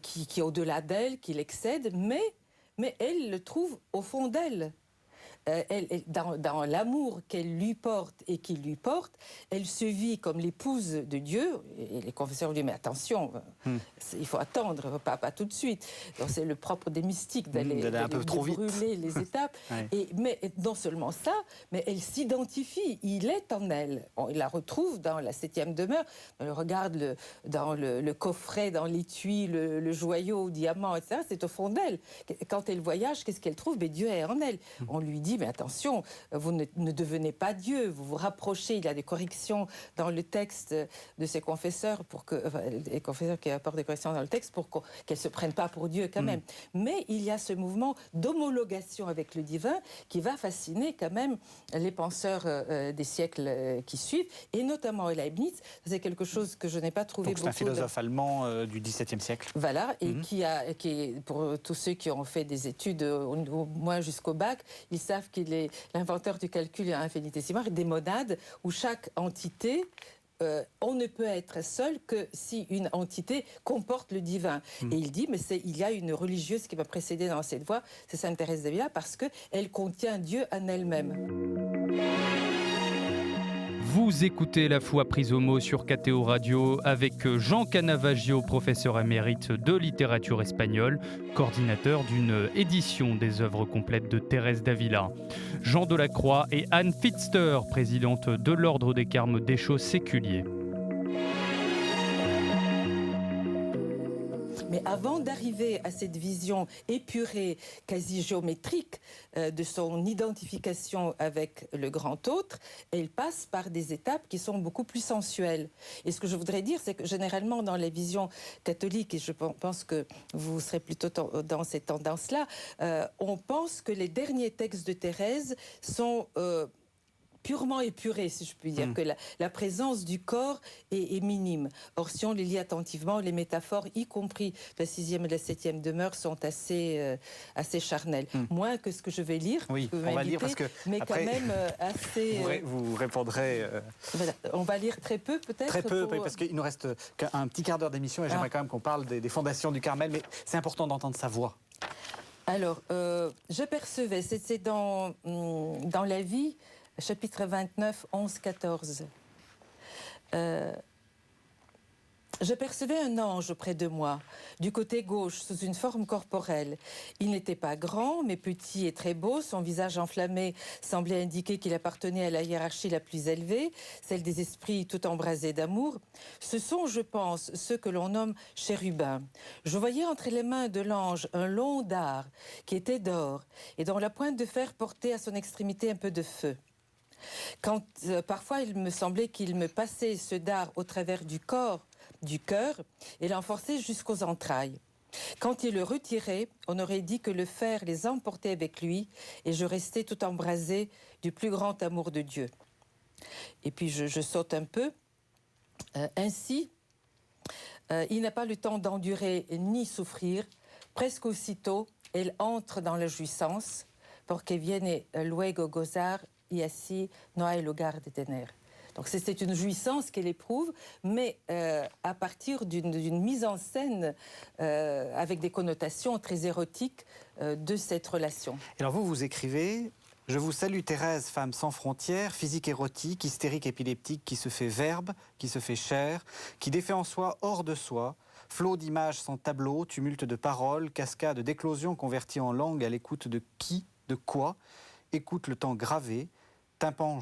qui est au-delà d'elle, qui l'excède, mais elle le trouve au fond d'elle. Dans l'amour qu'elle lui porte et qu'il lui porte, elle se vit comme l'épouse de Dieu. Et les confesseurs lui disent, mais attention, il faut attendre, pas tout de suite. C'est le propre des mystiques d'aller un peu trop vite. Brûler les étapes. Mais non seulement ça, mais elle s'identifie, il est en elle. On la retrouve dans la 7e demeure. On regarde dans le coffret, dans l'étui, le joyau, le diamant, etc. C'est au fond d'elle. Quand elle voyage, qu'est-ce qu'elle trouve? Mais Dieu est en elle. On lui dit, mais attention, vous ne devenez pas Dieu, vous vous rapprochez. Il y a des corrections dans le texte de ces confesseurs, les confesseurs qui apportent des corrections dans le texte pour qu'elles ne se prennent pas pour Dieu quand même. Mais il y a ce mouvement d'homologation avec le divin qui va fasciner quand même les penseurs des siècles qui suivent, et notamment Leibniz. C'est quelque chose que je n'ai pas trouvé beaucoup. C'est un philosophe allemand du XVIIe siècle. Voilà, et qui est, pour tous ceux qui ont fait des études au moins jusqu'au bac, ils savent qu'il est l'inventeur du calcul infinitésimal, des monades où chaque entité, on ne peut être seul que si une entité comporte le divin. Et il dit, mais il y a une religieuse qui m'a précédé dans cette voie, c'est Sainte Thérèse d'Avila, parce qu'elle contient Dieu en elle-même. Vous écoutez La Foi prise au mot sur KTO Radio avec Jean Canavagio, professeur émérite de littérature espagnole, coordinateur d'une édition des œuvres complètes de Thérèse d'Avila. Jean Delacroix et Anne Pfister, présidente de l'Ordre des Carmes Déchaux séculiers. Mais avant d'arriver à cette vision épurée, quasi géométrique de son identification avec le grand autre, elle passe par des étapes qui sont beaucoup plus sensuelles. Et ce que je voudrais dire, c'est que généralement dans les visions catholiques, et je pense que vous serez plutôt dans cette tendance-là, on pense que les derniers textes de Thérèse sont purement épuré, si je puis dire, que la présence du corps est minime. Or, si on les lit attentivement, les métaphores, y compris la 6e et la 7e demeure, sont assez charnelles. Moins que ce que je vais lire, oui, que vous on va lire parce que mais après, quand même assez... Vous répondrez... Voilà. On va lire très peu, peut-être. Très peu, parce qu'il nous reste un petit quart d'heure d'émission et j'aimerais quand même qu'on parle des fondations du Carmel, mais c'est important d'entendre sa voix. Alors, je percevais, c'est dans la vie... Chapitre 29, 11, 14. Je percevais un ange près de moi, du côté gauche, sous une forme corporelle. Il n'était pas grand, mais petit et très beau. Son visage enflammé semblait indiquer qu'il appartenait à la hiérarchie la plus élevée, celle des esprits tout embrasés d'amour. Ce sont, je pense, ceux que l'on nomme chérubins. Je voyais entre les mains de l'ange un long dard qui était d'or et dont la pointe de fer portait à son extrémité un peu de feu. Quand parfois il me semblait qu'il me passait ce dard au travers du corps, du cœur, et l'enfonçait jusqu'aux entrailles. Quand il le retirait, on aurait dit que le fer les emportait avec lui, et je restais tout embrasé du plus grand amour de Dieu. Et puis je saute un peu. Ainsi, il n'a pas le temps d'endurer ni souffrir. Presque aussitôt, elle entre dans la jouissance, porque viene luego gozar y así no hay lugar de tener. Donc c'est une jouissance qu'elle éprouve, mais à partir d'une mise en scène avec des connotations très érotiques de cette relation. Et alors vous écrivez... Je vous salue Thérèse, femme sans frontières, physique érotique, hystérique épileptique, qui se fait verbe, qui se fait chair, qui défait en soi hors de soi, flot d'images sans tableau, tumulte de paroles, cascade d'éclosions converties en langue à l'écoute de qui, de quoi, écoute le temps gravé, tympan,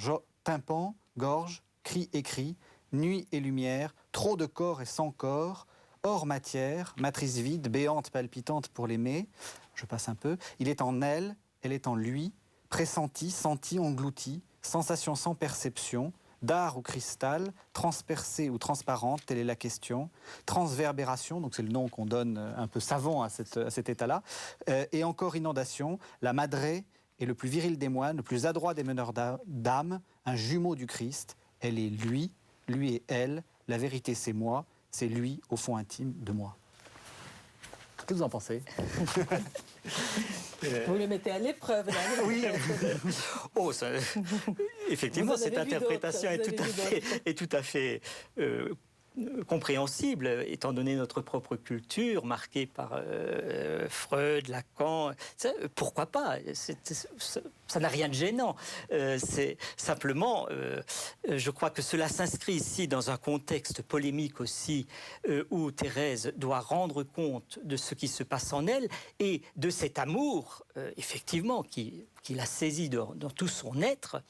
gorge, cri et cri, nuit et lumière, trop de corps et sans corps, hors matière, matrice vide, béante, palpitante pour l'aimer, je passe un peu, il est en elle est en lui, pressenti, senti, englouti, sensation sans perception, d'art ou cristal, transpercée ou transparente, telle est la question, transverbération, donc c'est le nom qu'on donne un peu savant à cet état-là, et encore inondation, la madré est le plus viril des moines, le plus adroit des meneurs d'âme, un jumeau du Christ, elle est lui est elle, la vérité c'est moi, c'est lui au fond intime de moi. Qu'est-ce que vous en pensez? Vous le mettez à l'épreuve, là. Oui. Oh, ça, effectivement, cette interprétation est tout à fait compréhensible, étant donné notre propre culture, marquée par Freud, Lacan. Pourquoi pas? Ça n'a rien de gênant. C'est simplement, je crois que cela s'inscrit ici dans un contexte polémique aussi, où Thérèse doit rendre compte de ce qui se passe en elle et de cet amour, effectivement, qui la saisit dans tout son être,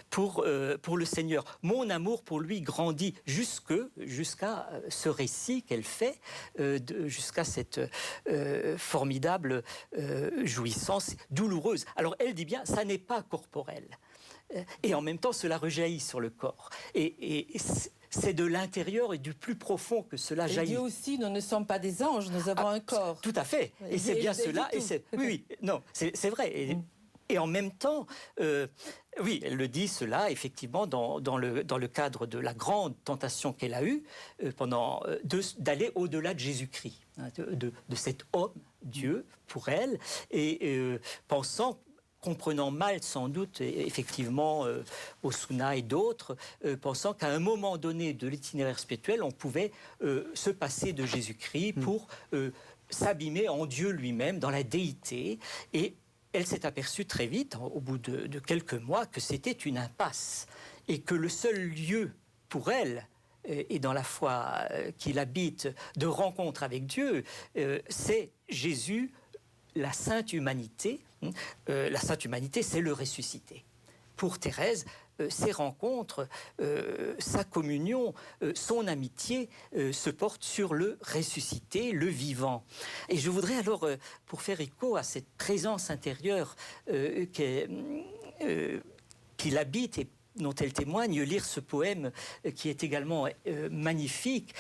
pour le Seigneur. Mon amour pour lui grandit jusqu'à ce récit qu'elle fait, jusqu'à cette formidable jouissance douloureuse. Alors elle dit bien, ça n'est pas corporel. Et en même temps, cela rejaillit sur le corps. Et c'est de l'intérieur et du plus profond que cela jaillit. Et Dieu aussi, nous ne sommes pas des anges, nous avons un corps. Tout à fait. Et c'est bien cela. Oui, non, c'est vrai. Et en même temps, oui, elle le dit cela, effectivement, dans le cadre de la grande tentation qu'elle a eue, d'aller au-delà de Jésus-Christ, hein, de cet homme, Dieu, pour elle, et comprenant mal sans doute, effectivement, Osuna et d'autres, pensant qu'à un moment donné de l'itinéraire spirituel, on pouvait se passer de Jésus-Christ pour s'abîmer en Dieu lui-même, dans la déité, et elle s'est aperçue très vite, au bout de quelques mois, que c'était une impasse et que le seul lieu pour elle, et dans la foi qu'il habite, de rencontre avec Dieu, c'est Jésus, la sainte humanité. La sainte humanité, c'est le ressuscité. Pour Thérèse, ces rencontres, sa communion, son amitié se portent sur le ressuscité, le vivant. Et je voudrais alors, pour faire écho à cette présence intérieure qu'il habite et dont elle témoigne, lire ce poème qui est également magnifique,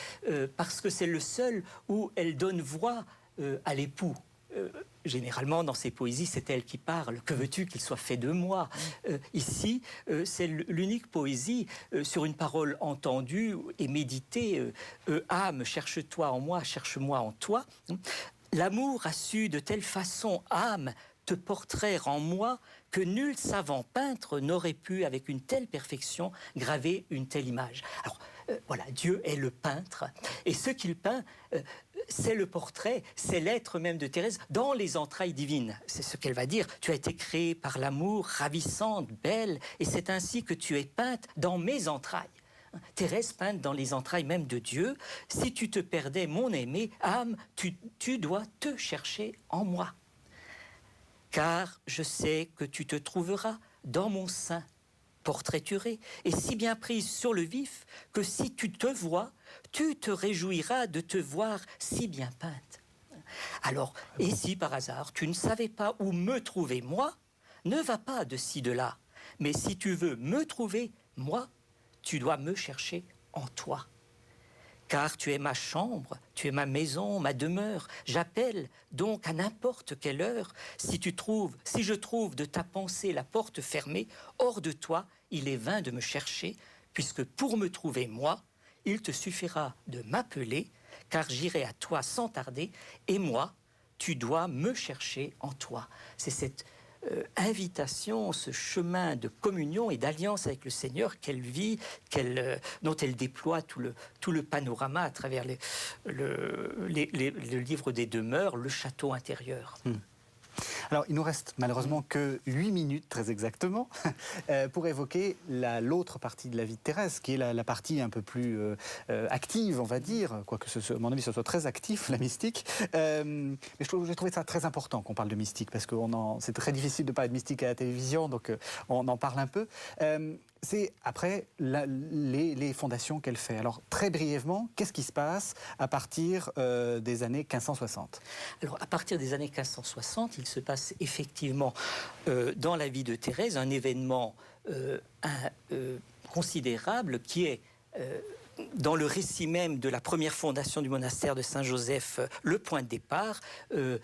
parce que c'est le seul où elle donne voix à l'époux. Généralement, dans ses poésies, c'est elle qui parle. Que veux-tu qu'il soit fait de moi? Ici, c'est l'unique poésie sur une parole entendue et méditée. Âme, cherche-toi en moi, cherche-moi en toi. L'amour a su de telle façon, âme, te porter en moi, que nul savant peintre n'aurait pu, avec une telle perfection, graver une telle image. Alors, voilà, Dieu est le peintre. Et ce qu'il peint, c'est le portrait, c'est l'être même de Thérèse dans les entrailles divines. C'est ce qu'elle va dire. Tu as été créée par l'amour, ravissante, belle, et c'est ainsi que tu es peinte dans mes entrailles. Thérèse peinte dans les entrailles même de Dieu. Si tu te perdais, mon aimé, âme, tu dois te chercher en moi. Car je sais que tu te trouveras dans mon sein, portraiturée, et si bien prise sur le vif, que si tu te vois, tu te réjouiras de te voir si bien peinte. Alors, et si par hasard tu ne savais pas où me trouver moi, ne va pas de ci de là, mais si tu veux me trouver moi, tu dois me chercher en toi. Car tu es ma chambre, tu es ma maison, ma demeure. J'appelle donc à n'importe quelle heure. Si je trouve de ta pensée la porte fermée, hors de toi, il est vain de me chercher, puisque pour me trouver moi, il te suffira de m'appeler, car j'irai à toi sans tarder, et moi, tu dois me chercher en toi. C'est cette invitation, ce chemin de communion et d'alliance avec le Seigneur qu'elle vit, dont elle déploie tout le panorama à travers le livre des demeures, le château intérieur. Alors, il nous reste malheureusement que 8 minutes, très exactement, pour évoquer l'autre partie de la vie de Thérèse, qui est la partie un peu plus active, on va dire, quoique, à mon avis, ce soit très actif, la mystique. Mais j'ai trouvé ça très important qu'on parle de mystique, parce que c'est très difficile de parler de mystique à la télévision, donc on en parle un peu. C'est après les fondations qu'elle fait. Alors, très brièvement, qu'est-ce qui se passe à partir des années 1560 ? Alors, à partir des années 1560, il se passe effectivement dans la vie de Thérèse un événement considérable qui est dans le récit même de la première fondation du monastère de Saint-Joseph, le point de départ,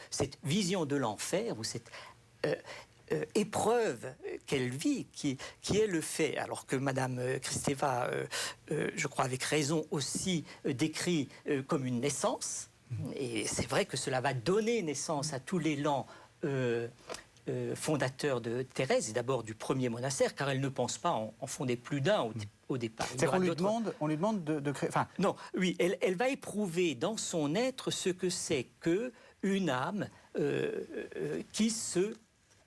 cette vision de l'enfer ou cette épreuve qu'elle vit, qui est le fait, alors que Madame Kristeva, je crois avec raison aussi, décrit comme une naissance, et c'est vrai que cela va donner naissance à tout l'élan fondateur de Thérèse, et d'abord du premier monastère, car elle ne pense pas en fonder plus d'un au départ. C'est-à-dire qu'on lui demande de créer... Enfin... Non, oui, elle va éprouver dans son être ce que c'est qu'une âme qui se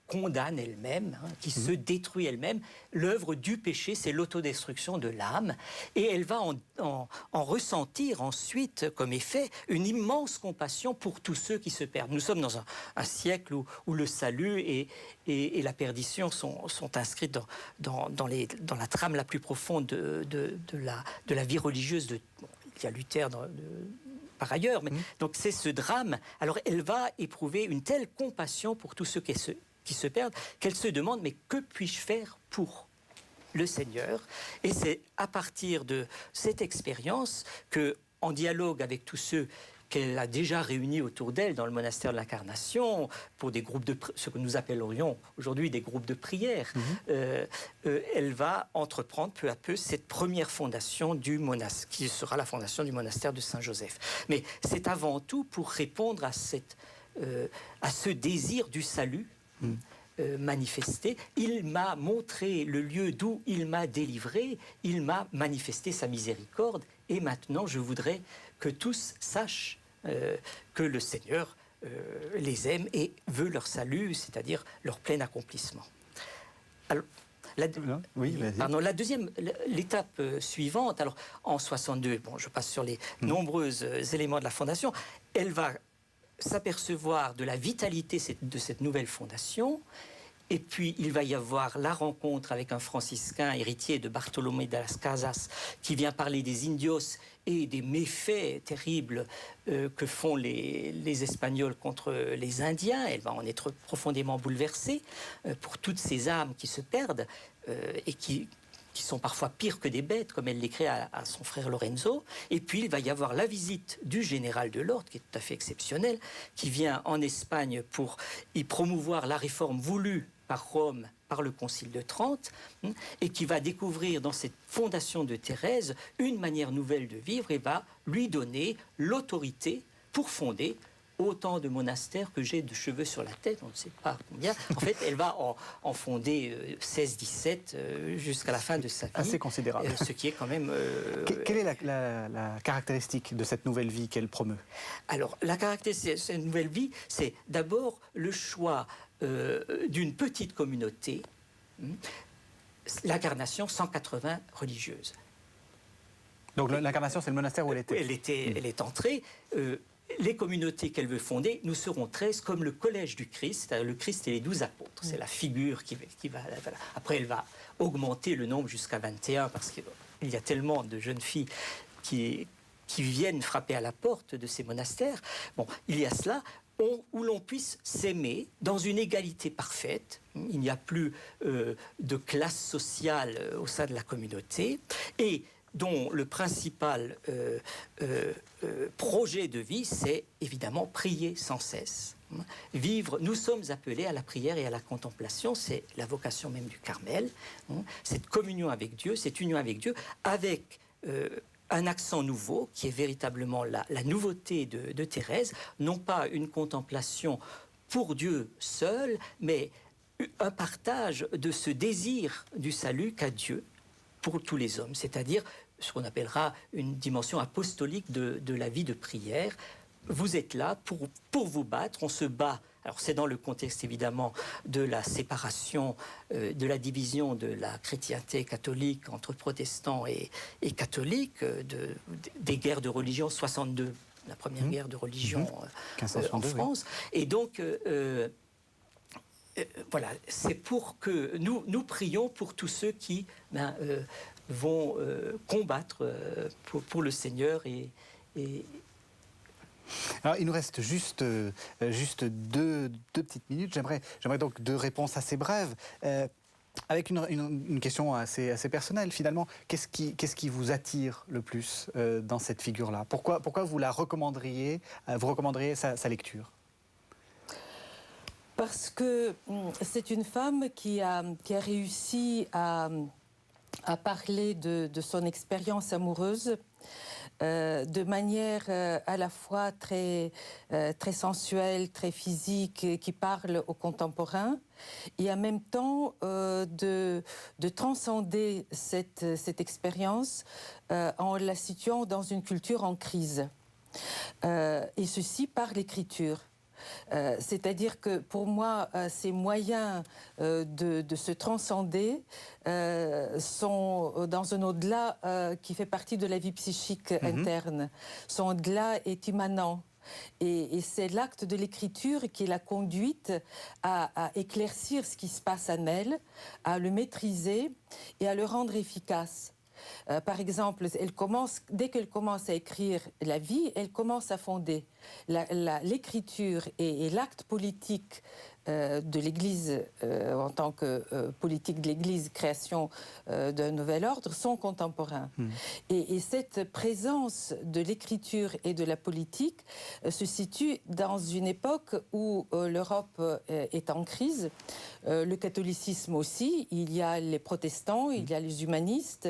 condamne elle-même, qui se détruit elle-même. L'œuvre du péché, c'est l'autodestruction de l'âme. Et elle va en ressentir ensuite, comme effet, une immense compassion pour tous ceux qui se perdent. Nous sommes dans un siècle où le salut et la perdition sont inscrites dans la trame la plus profonde de la vie religieuse. Il y a Luther par ailleurs, mais donc c'est ce drame. Alors elle va éprouver une telle compassion pour tous ceux qui se perdent, qu'elle se demande, mais que puis-je faire pour le Seigneur? Et c'est à partir de cette expérience que, en dialogue avec tous ceux qu'elle a déjà réunis autour d'elle dans le monastère de l'Incarnation, pour des groupes ce que nous appellerions aujourd'hui des groupes de prière, elle va entreprendre peu à peu cette première fondation du monastère, qui sera la fondation du monastère de Saint-Joseph. Mais c'est avant tout pour répondre à ce désir du salut, manifesté. Il m'a montré le lieu d'où il m'a délivré, il m'a manifesté sa miséricorde, et maintenant je voudrais que tous sachent que le Seigneur les aime et veut leur salut, c'est-à-dire leur plein accomplissement. Alors, l'étape suivante, alors en 62, je passe sur les nombreux éléments de la fondation, elle va s'apercevoir de la vitalité de cette nouvelle fondation, et puis il va y avoir la rencontre avec un franciscain héritier de Bartolomé de las Casas qui vient parler des indios et des méfaits terribles que font les Espagnols contre les Indiens. Elle va en être profondément bouleversée pour toutes ces âmes qui se perdent et qui sont parfois pires que des bêtes, comme elle l'écrit à son frère Lorenzo. Et puis, il va y avoir la visite du général de l'ordre, qui est tout à fait exceptionnel, qui vient en Espagne pour y promouvoir la réforme voulue par Rome, par le Concile de Trente, et qui va découvrir dans cette fondation de Thérèse une manière nouvelle de vivre et va lui donner l'autorité pour fonder autant de monastères que j'ai de cheveux sur la tête, on ne sait pas combien. En fait, elle va en fonder 16-17 jusqu'à la fin de sa vie. Assez considérable. Ce qui est quand même... Quelle est la caractéristique de cette nouvelle vie qu'elle promeut? Alors, la caractéristique de cette nouvelle vie, c'est d'abord le choix d'une petite communauté, l'Incarnation, 180 religieuses. Donc l'Incarnation, c'est le monastère où elle était? Elle est entrée... les communautés qu'elle veut fonder, nous serons 13 comme le collège du Christ, c'est-à-dire le Christ et les 12 apôtres. C'est la figure qui va... Voilà. Après, elle va augmenter le nombre jusqu'à 21 parce qu'il y a tellement de jeunes filles qui viennent frapper à la porte de ces monastères. Bon, il y a cela où l'on puisse s'aimer dans une égalité parfaite. Il n'y a plus de classe sociale au sein de la communauté et dont le principal projet de vie, c'est évidemment prier sans cesse. Vivre, nous sommes appelés à la prière et à la contemplation, c'est la vocation même du Carmel, cette communion avec Dieu, cette union avec Dieu, avec un accent nouveau qui est véritablement la nouveauté de Thérèse, non pas une contemplation pour Dieu seul, mais un partage de ce désir du salut qu'a Dieu pour tous les hommes, c'est-à-dire ce qu'on appellera une dimension apostolique de la vie de prière. Vous êtes là pour vous battre, on se bat. Alors c'est dans le contexte évidemment de la séparation, de la division de la chrétienté catholique entre protestants et catholiques, des guerres de religion, 62, la première guerre de religion en France. Oui. Et donc, voilà, c'est pour que nous prions pour tous ceux qui vont combattre pour le Seigneur et alors, il nous reste juste deux petites minutes. J'aimerais donc 2 réponses assez brèves. Avec une question assez personnelle, finalement, qu'est-ce qui vous attire le plus dans cette figure-là ? Pourquoi vous la recommanderiez, sa lecture ? Parce que c'est une femme qui a réussi à parler de son expérience amoureuse de manière à la fois très sensuelle, très physique, qui parle aux contemporains, et en même temps de transcender cette expérience en la situant dans une culture en crise. Et ceci par l'écriture. C'est-à-dire que pour moi, ces moyens de se transcender sont dans un au-delà qui fait partie de la vie psychique interne. Son au-delà est immanent. Et c'est l'acte de l'écriture qui l'a conduite à éclaircir ce qui se passe en elle, à le maîtriser et à le rendre efficace. Par exemple, dès qu'elle commence à écrire la vie, elle commence à fonder. L'écriture et l'acte politique de l'Église, en tant que politique de l'Église, création d'un nouvel ordre, sont contemporains. Et cette présence de l'écriture et de la politique se situe dans une époque où l'Europe est en crise. Le catholicisme aussi, il y a les protestants, il y a les humanistes,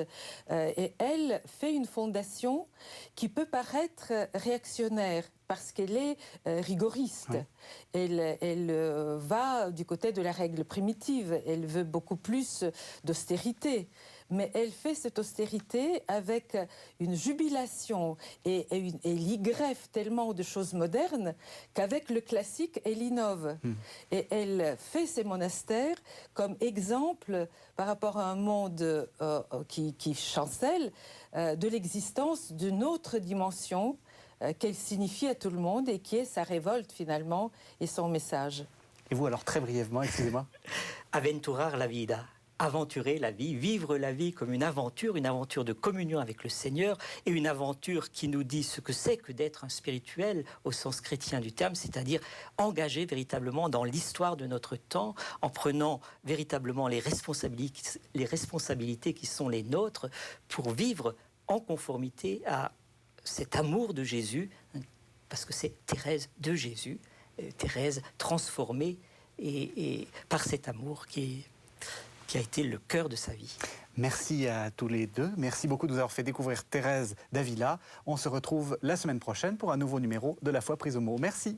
et elle fait une fondation qui peut paraître réactionnaire, parce qu'elle est rigoriste. Ouais. Elle va du côté de la règle primitive. Elle veut beaucoup plus d'austérité. Mais elle fait cette austérité avec une jubilation et elle y greffe tellement de choses modernes qu'avec le classique, elle innove. Et elle fait ces monastères comme exemple par rapport à un monde qui chancelle de l'existence d'une autre dimension qu'elle signifie à tout le monde et qui est sa révolte finalement et son message. Et vous alors, très brièvement, excusez-moi. Aventurar la vida, aventurer la vie, vivre la vie comme une aventure de communion avec le Seigneur et une aventure qui nous dit ce que c'est que d'être un spirituel au sens chrétien du terme, c'est-à-dire engagé véritablement dans l'histoire de notre temps en prenant véritablement les responsabilités qui sont les nôtres pour vivre en conformité à cet amour de Jésus, parce que c'est Thérèse de Jésus, Thérèse transformée et par cet amour qui a été le cœur de sa vie. Merci à tous les deux. Merci beaucoup de nous avoir fait découvrir Thérèse d'Avila. On se retrouve la semaine prochaine pour un nouveau numéro de La Foi prise au mot. Merci.